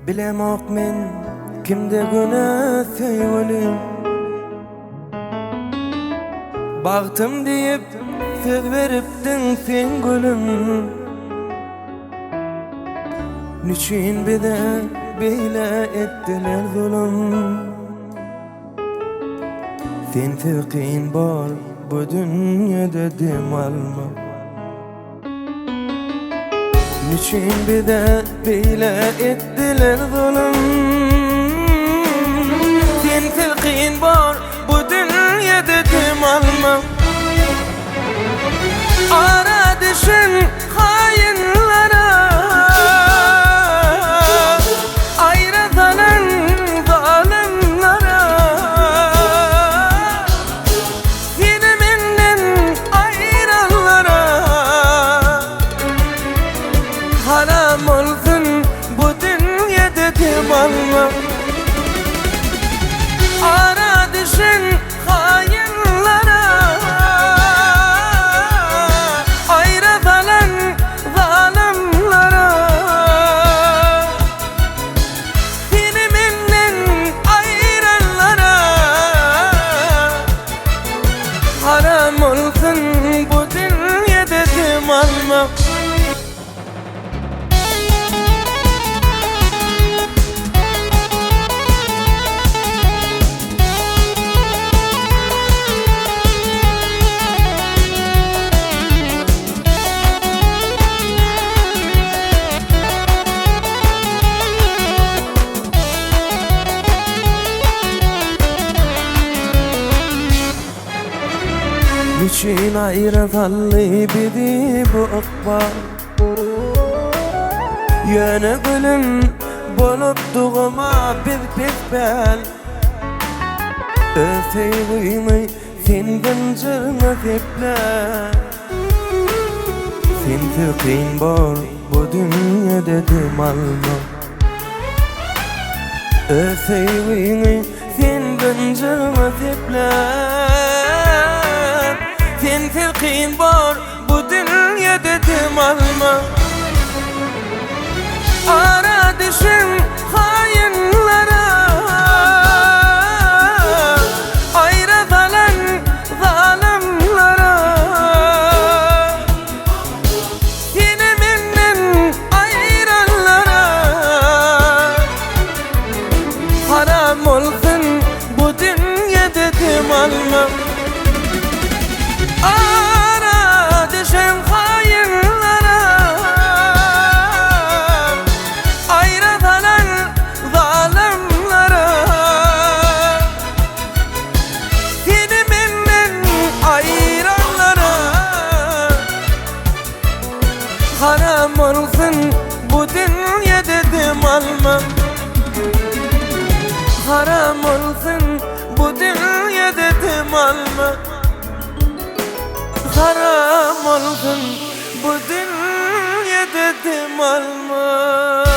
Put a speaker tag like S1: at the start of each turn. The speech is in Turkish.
S1: Bilemoq men kimde günah sevgilim. Baktım deyip söz veripdin sen gülüm. Niçin bize böyle ettiler zulüm? Sen tekin bor bu dünyada dem alma. Niçin bize böyle ettiler zulüm? Sen tekin bor bu dünyada dem alma. Ara düşün hainlara, ayrı zalim zalimlara. Seni menden ayıranlara haram olsun bu dünyada dem alma. Ara düşün hainlara, ayrı zalim zalimlara. Seni menden ayıranlara haram olsun bu dünyada dem alma. Niçin ayrıtalı bizi bu akbar? Yöne gülüm bolup doğuma biz bel. Sevgimi senden cırma tepler. Sen tekin bor bu dünyada dem alma. Sevgimi senden cırma tepler. Sen tekin bor bu dünyada dem alma. Ara düşün hainlara, ayrı zalim zalimlara. Seni menden ayıranlara haram olsun bu dünyada dem alma. Ara düşen hainlara, ayrı zalim zalimlara. Seni menden ayıranlara haram olsun bu dünyada dem alma. Haram olsun bu dünyada dem alma. Haram olsun bu dünyada dem alma.